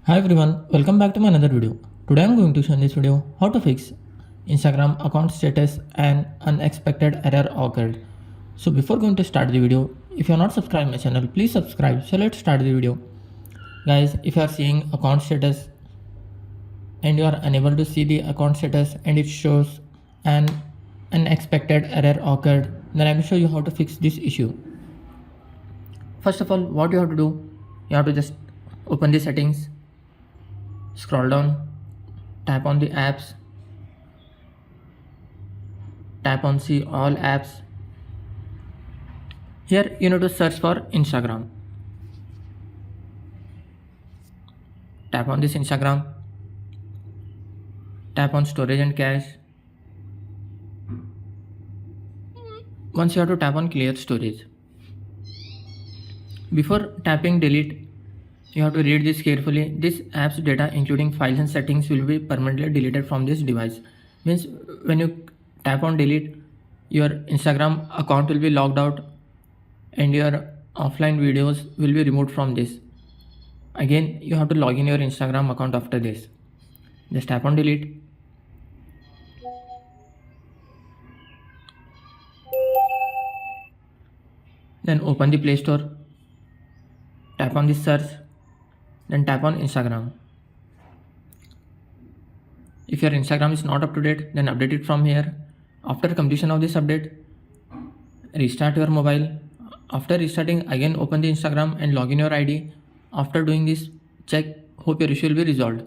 Hi everyone, welcome back to my another video. Today I'm going to show in this video how to fix Instagram account status and unexpected error occurred. So before going to start the video, if you are not subscribed my channel, please subscribe. So let's start the video. Guys, if you are seeing account status and you are unable to see the account status and it shows an unexpected error occurred, then I will show you how to fix this issue. First of all, what you have to do, you have to just open the settings, scroll down, tap on the apps, tap on see all apps. Here you need to search for Instagram. Tap on this Instagram, tap on storage and cache. Once you have to tap on clear storage. Before tapping delete, you have to read this carefully. This app's data including files and settings will be permanently deleted from this device. Means when you tap on delete, your Instagram account will be logged out and your offline videos will be removed from this. Again, you have to log in your Instagram account after this. Just tap on delete. Then open the Play Store. Tap on this search. Then tap on Instagram. If your Instagram is not up to date, then update it from here. After completion of this update, restart your mobile. After restarting, again open the Instagram and log in your ID. After doing this, check, hope your issue will be resolved.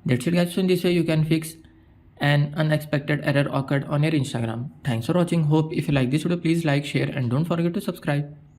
That's it guys. So in this way you can fix an unexpected error occurred on your Instagram. Thanks for watching. Hope if you like this video, please like, share and don't forget to subscribe.